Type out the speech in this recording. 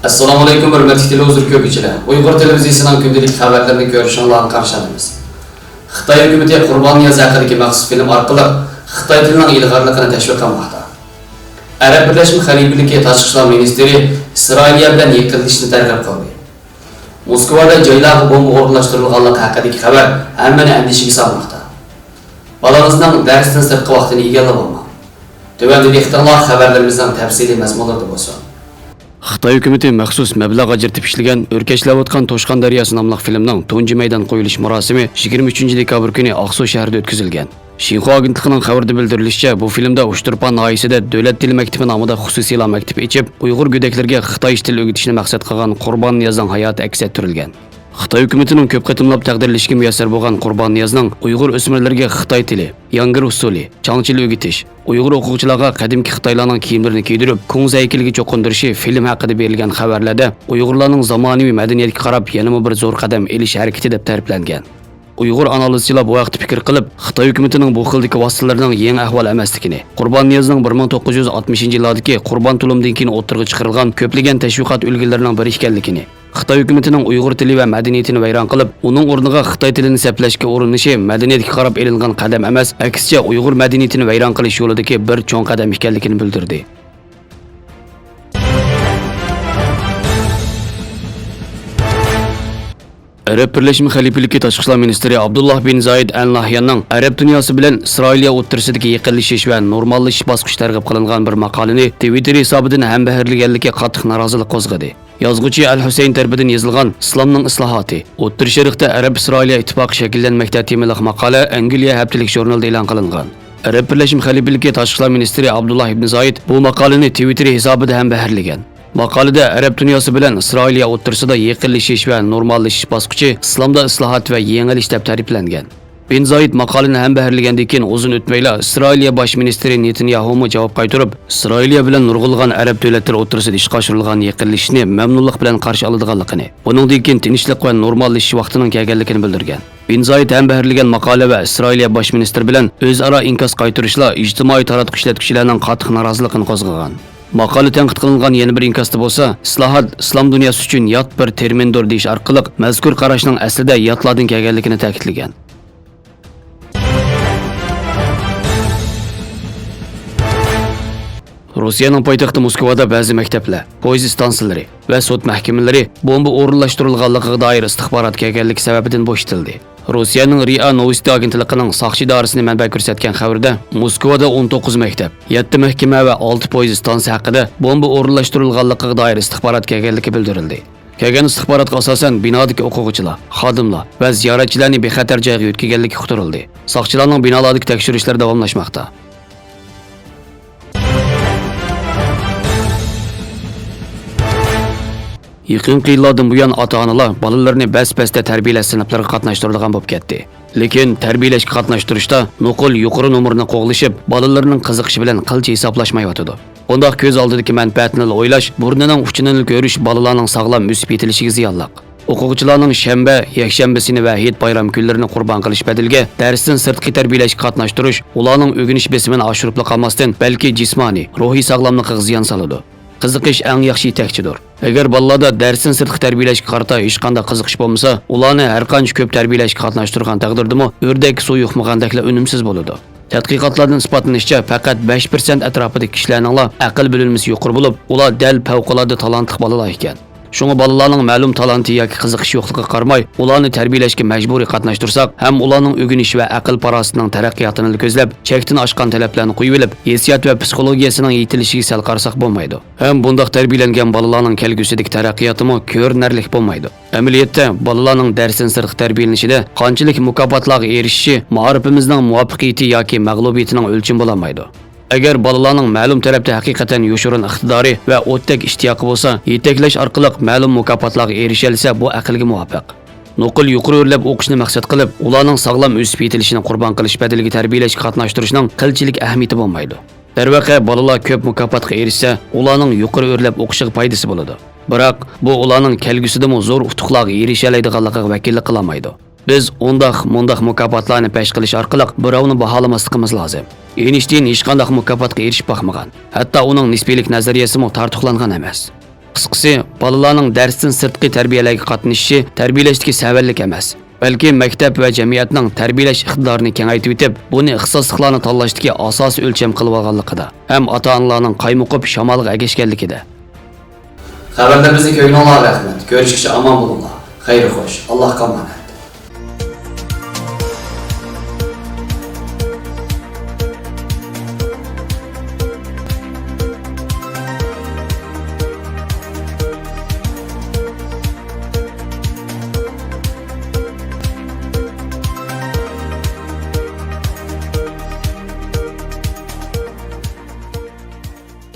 Assalomu alaykum hurmatli televizor ko'ruvchilar. Uyg'ur televiziyasining kundalik xabarlarini ko'rishingizni qarshi olamiz. Xitoy hukumati Qurbon Niyoz haqidagi maxsus film orqali Xitoy tilining ilg'orligini tashviq qilmoqda. Arab Birlashma Xalifaligi Tashqi ishlar ministri Isroiliya bilan yaqinlashishni targ'ib qildi. Moskvada joylarga bomba o'rnashtirilganligi haqidagi xabar hammani andishaga solmoqda. Balangizning darsdan sirtqi vaqtini egallab olmang. Tövəndəki ixtilaf xəbərlərimizdən təfsili məzmunlarda bolsun. Xitoy hukumati maxsus mablag' ajratib ishlagan O'rkashlayotgan Toshqon daryosi nomli filmning tunji maydon qo'yilish marosimi 23 dekabr kuni Aqsuv shahrida o'tkazilgan. Xinhua agentligining xabarida bildirilishicha, bu filmda Ushturpan noyisida Davlat tili maktabi nomida xususiy maktab ochib, Uyg'ur go'daklarga Xitoy tili o'rgatishni maqsad qilgan Qurbon Niyozning hayoti aks ettirilgan. Xitoy hukumatining ko'p qatimlab taqdirlashga muyassar bo'lgan Qurbon Niyozning Uyg'ur o'smirlarga Xitoy tili, yangir usuli, changchil o'rgatish, Uyg'ur o'quvchilarga qadimki Xitoylarning kiyimlarini kiydirib, Kunz haykaliga cho'qindirishi film haqida berilgan xabarlarda Uyg'urlarning zamonaviy madaniyatga qarab yana bir zo'r qadam elish harakati deb ta'riflangan. Uyg'ur analizchilar bu vaqtda fikr qilib, Xitoy hukumatining bu xildagi vositalarning yangi ahvol emasligini, Qurbon Niyozning 1960-yillardagi Qurbon tulumdan keyin o'tirg'i chiqarilgan ko'plagan tashviqot ulgilarining biri ekanligini, Xitoy hukumatining Uyg'ur tili va madaniyatini vayron qilib, uning o'rniga Xitoy tilini saplashga urinishi madaniyatga qarab elingan qadam emas, aksicha Uyg'ur madaniyatini vayron qilish yo'lidagi bir cho'ng qadam ekanligini bildirdi. Arab Birlashma Xalifaligi Tashqi ishlar ministri Abdullah bin Zayed Al Nahyanning Arab dunyosi bilan Isroiliya o'rtasidagi yaqinlashish va normallashish bosqichi targ'ib qilingan bir maqolani Twitter hisobidan hambaharliganlikka qattiq norozilik qo'zg'adi. Yozuvchi Al-Husayn tarafidan yozilgan Islomning islohoti, O'rta Sharqda Arab-Isroiliya ittifoqi shakllanmoqda temali maqola Angliya haftalik jurnalida e'lon qilingan. Arab Birlashma Xalifaligi Tashqi ishlar ministri Abdullah ibn Zayed bu maqolani Twitter hisobida hambaharlagan. Maqolada Arab dunyosi bilan Isroiliya o'rtasida yaqinlashish va normallashish bosqichi islomda islohot va yangilik deb ta'riflangan. Bin Zayed maqolani hambaharlagandan keyin uzun o'tmayla Isroiliya bosh ministri Netanyahu javob qaytarib, Isroiliya bilan nurg'ulg'an arab davlatlari o'rtasida ishga oshirilgan yaqinlashishni mamnunlik bilan qarshi oladiganligini, buningdan keyin tinchlik va normallashish vaqtining kelganligini bildirgan. Bin Zayed hambaharlagan maqola va Isroiliya bosh ministri bilan o'zaro inkos qaytarishlar ijtimoiy taratqush ishlatuvchilarning qattiq noroziligini qo'zg'agan. Maqola tanqid qilingan yana bir inkosda bo'lsa, islohot islom dunyosi uchun yot bir termindir deyish orqali mazkur qarashning aslida yotlardan kelganligini ta'kidlagan. Rossiyaning poytaxti Moskvada ba'zi maktablar, poyezd stansiyalari va sud mahkamalari bomba o'rinlashtirilganligiga doir istixborot kelganligi sababidan bo'shatildi. Rossiyaning RIA Novosti agentligining soqchi idorasini manba ko'rsatgan xabarda Moskvada 19 maktab, 7 mahkama va 6 poyezd stansiya haqida bomba o'rinlashtirilganligiga doir istixborot kelganligi bildirildi. Kelgan istixborotga asosan binodagi o'quvchilar, xodimlar va ziyoratchilarni bexatar joyga yetkazganligi uqtirildi. Soqchilarning binolardagi tekshirishlar davomlashmoqda. Yaqinqi yillardan buyon ota-onalar bolalarni bas-basda tarbiyalash sinflariga qatnashtiradigan bo'lib ketdi. Lekin tarbiyalashga qatnashtirishda nuqul yuqori nomerni qo'g'lishib, bolalarning qiziqishi bilan qilcha hisoblashmayotidi. Bundaq ko'z oldidagi manfaatni o'ylash, burnining uchini ko'rish bolalarning sog'lom o'sib yetilishiga ziyonliq. O'quvchilarning shanba, yakshanbasini va hayit bayram kunlarini qurbon qilish badalga darsdan sirtqi tarbiyalashga qatnashtirish ularning o'rganish besimini oshirib qolmasdan, balki jismoniy, ruhiy sog'lomlikka ziyon soladi. Qiziqish eng yaxshi yetakchidir. Agar bolalarda darsdan sirtqi tarbiyalashga qarata hech qanday qiziqish bo'lmasa, ularni har qancha ko'p tarbiyalashga qatnashtirgan taqdirdami, o'rdak suv yuqmagandaklar unumsiz bo'ladi. Tadqiqotlardan isbotlanishicha, faqat 5% atrofidagi kishilarning aql bilimisi yuqori bo'lib, ular dal favqulodda talantli bolalar ekan. Shunga bolalarning ma'lum talanti yoki qiziqishi yo'qligiga qaramay, ularni tarbiyalashga majburiy qatnashtirsak, ham ularning o'rganish va aql parosatining taraqqiyotini ko'zlab, chekdan oshgan talablarni qo'yib olib, hissiyot va psixologiyasining yetilishiga sal qarasak bo'lmaydi. Ham bundoq tarbiyalangan bolalarning kelgusidagi taraqqiyotimi ko'rinarli bo'lmaydi. Amaliyotda bolalarning darsdan sirtqi tarbiyalanishida qanchalik mukofotlarga erishishi ma'rifimizning muvaffaqiyati yoki mag'lubiyatining o'lchami bo'lmaydi. Agar bolalarning ma'lum tarafda haqiqatan yoshirin iqtidori va o'tdak ishtiyoqi bo'lsa, yetaklash orqali ma'lum mukofotlarga erishalsa, bu aqlga muvofiq. Nuqul yuqori o'rlab o'qishni maqsad qilib, ularning sog'lom o'sib yetilishini qurbon qilish badaliga tarbiyalashga qatnashtirishning qilchilik ahamiyati bo'lmaydi. Darvaqa bolalar ko'p mukofotga erishsa, ularning yuqori o'rlab o'qishiga foydasi bo'ladi. Biroq bu ularning kelgusidagi zo'r utuqlarga erisha oladiganligiga vakillik qilmaydi. Biz mundaq mukofotlarni pesh qilish orqali birovni baholamasligimiz lozim. Einstein hech qanday mukofotga erishib baxmagan. Hatto uning nisbiylik nazariyasi mo tartiblangan emas. Qisqasi, balalarning darsdan sirtqi tarbiyalarga qatnashishi tarbiyalashdagi savallik emas. Balki maktab va jamiyatning tarbiyalash iqtidorini kengaytib etib, buni ixtisosliklarni tanlashdagi asosiy o'lcham qilib olganligida, ham ota-onalarning qaymoqib shamolga agashganligida. Xabarlarimizni ko'ngilingizga rahmat. Ko'rishguncha omon bo'linglar. Xayr xo'sh. Allohga omonat.